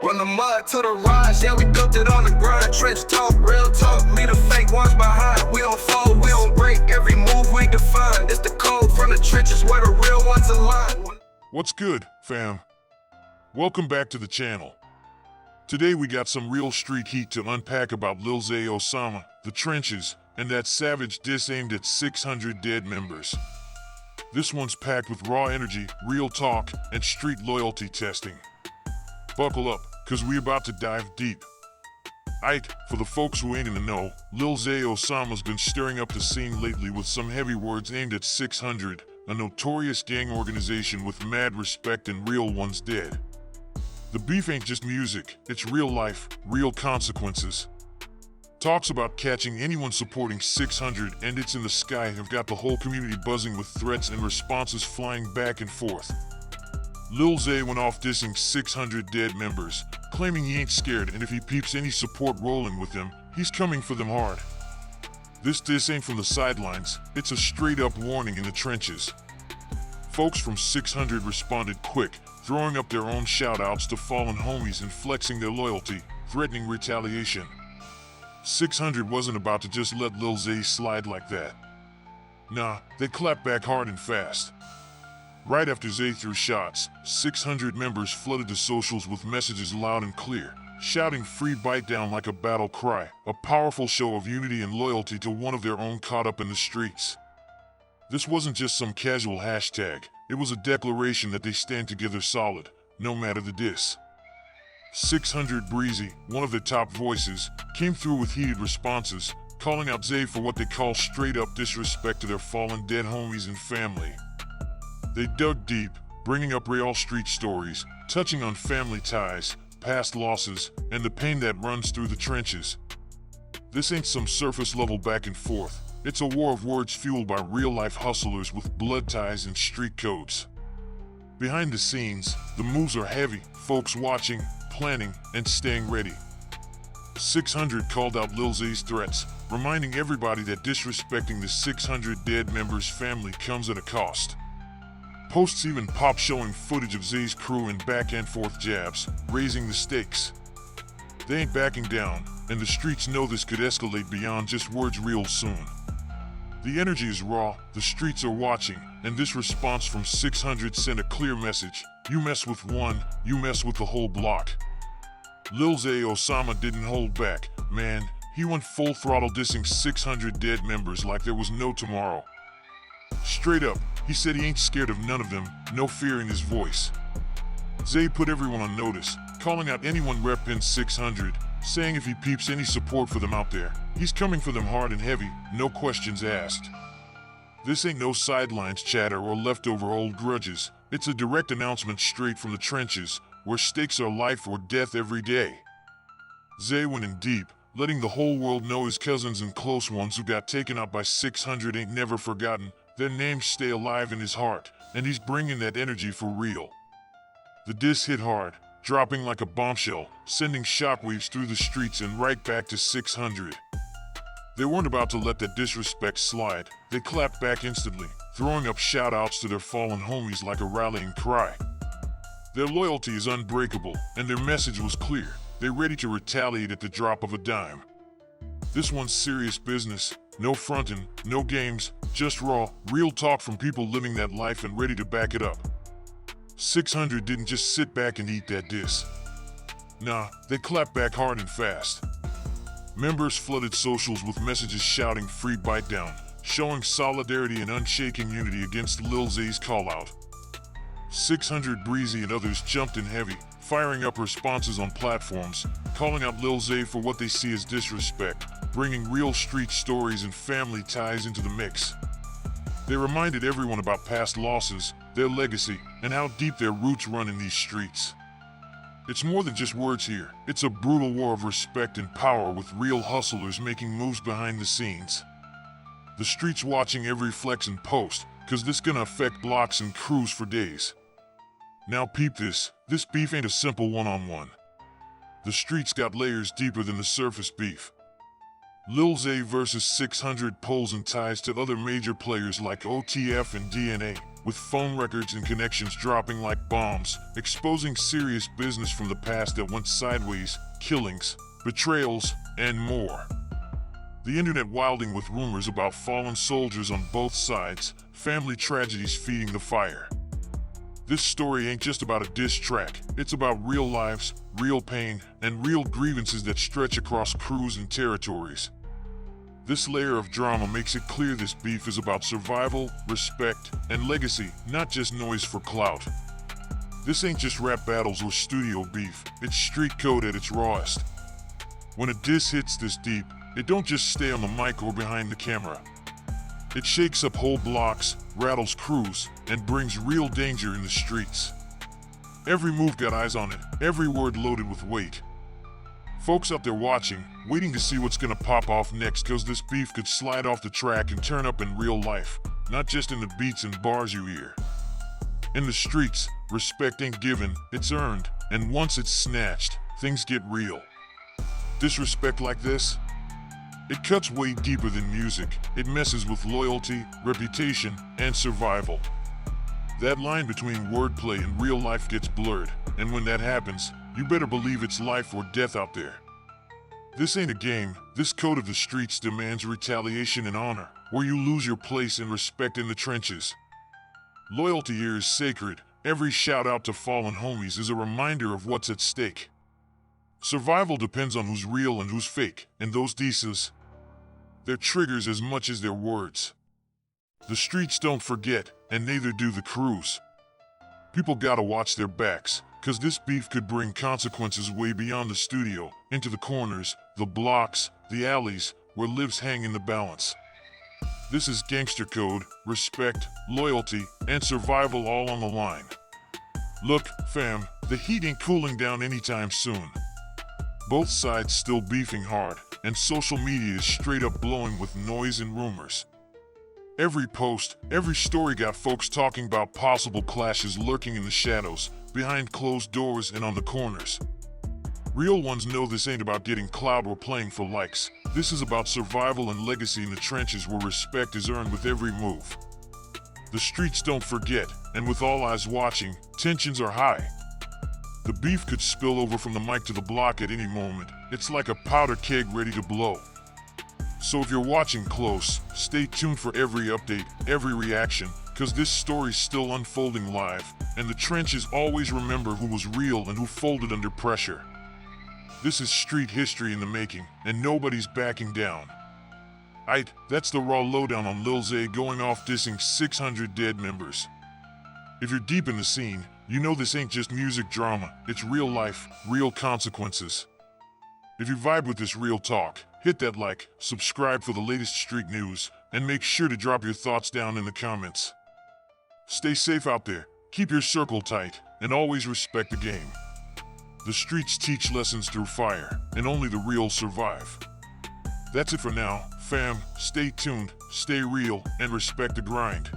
From the mud to the rise, yeah, we built it on the grind. Trench talk, real talk, leave the fake ones behind. We don't fold, we don't break, every move we define. It's the code from the trenches where the real ones align. What's good, fam? Welcome back to the channel. Today we got some real street heat to unpack about Lil Zay Osama, the trenches, and that savage diss aimed at 600 dead members. This one's packed with raw energy, real talk, and street loyalty testing. Buckle up, cause we about to dive deep. Ike, for the folks who ain't in the know, Lil Zay Osama's been stirring up the scene lately with some heavy words aimed at 600, a notorious gang organization with mad respect and real ones dead. The beef ain't just music, it's real life, real consequences. Talks about catching anyone supporting 600 and It's in the Sky have got the whole community buzzing with threats and responses flying back and forth. Lil Zay went off dissing 600 dead members, claiming he ain't scared and if he peeps any support rolling with him, he's coming for them hard. This diss ain't from the sidelines, it's a straight up warning in the trenches. Folks from 600 responded quick, throwing up their own shout-outs to fallen homies and flexing their loyalty, threatening retaliation. 600 wasn't about to just let Lil Zay slide like that. Nah, they clapped back hard and fast. Right after Zay threw shots, 600 members flooded the socials with messages loud and clear, shouting "Free Bite Down" like a battle cry, a powerful show of unity and loyalty to one of their own caught up in the streets. This wasn't just some casual hashtag, it was a declaration that they stand together solid, no matter the diss. 600 Breezy, one of their top voices, came through with heated responses, calling out Zay for what they call straight-up disrespect to their fallen dead homies and family. They dug deep, bringing up real street stories, touching on family ties, past losses, and the pain that runs through the trenches. This ain't some surface-level back and forth, it's a war of words fueled by real-life hustlers with blood ties and street codes. Behind the scenes, the moves are heavy, folks watching, planning, and staying ready. 600 called out Lil Zay's threats, reminding everybody that disrespecting the 600 dead members' family comes at a cost. Posts even pop showing footage of Zay's crew in back and forth jabs, raising the stakes. They ain't backing down, and the streets know this could escalate beyond just words real soon. The energy is raw, the streets are watching, and this response from 600 sent a clear message: you mess with one, you mess with the whole block. Lil Zay Osama didn't hold back, man, he went full throttle dissing 600 dead members like there was no tomorrow. Straight up, he said he ain't scared of none of them, no fear in his voice. Zay put everyone on notice, calling out anyone reppin' 600, saying if he peeps any support for them out there, he's coming for them hard and heavy, no questions asked. This ain't no sidelines chatter or leftover old grudges, it's a direct announcement straight from the trenches, where stakes are life or death every day. Zay went in deep, letting the whole world know his cousins and close ones who got taken out by 600 ain't never forgotten, their names stay alive in his heart, and he's bringing that energy for real. The diss hit hard, dropping like a bombshell, sending shockwaves through the streets and right back to 600. They weren't about to let that disrespect slide, they clapped back instantly, throwing up shout-outs to their fallen homies like a rallying cry. Their loyalty is unbreakable, and their message was clear, they're ready to retaliate at the drop of a dime. This one's serious business, no frontin', no games, just raw, real talk from people living that life and ready to back it up. 600 didn't just sit back and eat that diss. Nah, they clapped back hard and fast. Members flooded socials with messages shouting "Free Bite Down," showing solidarity and unshaken unity against Lil Zay's call-out. 600 Breezy and others jumped in heavy, firing up responses on platforms, calling out Lil Zay for what they see as disrespect, bringing real street stories and family ties into the mix. They reminded everyone about past losses, their legacy, and how deep their roots run in these streets. It's more than just words here, it's a brutal war of respect and power with real hustlers making moves behind the scenes. The streets watching every flex and post, cause this gonna affect blocks and crews for days. Now peep this beef ain't a simple one-on-one. The streets got layers deeper than the surface beef. Lil Zay versus 600 pulls and ties to other major players like OTF and DNA, with phone records and connections dropping like bombs, exposing serious business from the past that went sideways, killings, betrayals, and more. The internet wilding with rumors about fallen soldiers on both sides, family tragedies feeding the fire. This story ain't just about a diss track, it's about real lives, real pain, and real grievances that stretch across crews and territories. This layer of drama makes it clear this beef is about survival, respect, and legacy, not just noise for clout. This ain't just rap battles or studio beef, it's street code at its rawest. When a diss hits this deep, it don't just stay on the mic or behind the camera. It shakes up whole blocks, rattles crews, and brings real danger in the streets. Every move got eyes on it, every word loaded with weight. Folks out there watching, waiting to see what's gonna pop off next, cause this beef could slide off the track and turn up in real life, not just in the beats and bars you hear. In the streets, respect ain't given, it's earned, and once it's snatched, things get real. Disrespect like this? It cuts way deeper than music. It messes with loyalty, reputation, and survival. That line between wordplay and real life gets blurred, and when that happens, you better believe it's life or death out there. This ain't a game. This code of the streets demands retaliation and honor, or you lose your place and respect in the trenches. Loyalty here is sacred. Every shout out to fallen homies is a reminder of what's at stake. Survival depends on who's real and who's fake, and those disses, they're triggers as much as they're words. The streets don't forget, and neither do the crews. People gotta watch their backs, cause this beef could bring consequences way beyond the studio, into the corners, the blocks, the alleys, where lives hang in the balance. This is gangster code, respect, loyalty, and survival all on the line. Look, fam, the heat ain't cooling down anytime soon. Both sides still beefing hard, and social media is straight up blowing with noise and rumors. Every post, every story got folks talking about possible clashes lurking in the shadows, behind closed doors and on the corners. Real ones know this ain't about getting clout or playing for likes. This is about survival and legacy in the trenches where respect is earned with every move. The streets don't forget, and with all eyes watching, tensions are high. The beef could spill over from the mic to the block at any moment. It's like a powder keg ready to blow. So if you're watching close, stay tuned for every update, every reaction, cause this story's still unfolding live, and the trenches always remember who was real and who folded under pressure. This is street history in the making, and nobody's backing down. Aight, that's the raw lowdown on Lil Zay going off dissing 600 dead members. If you're deep in the scene, you know this ain't just music drama, it's real life, real consequences. If you vibe with this real talk, hit that like, subscribe for the latest street news, and make sure to drop your thoughts down in the comments. Stay safe out there, keep your circle tight, and always respect the game. The streets teach lessons through fire, and only the real survive. That's it for now, fam. Stay tuned, stay real, and respect the grind.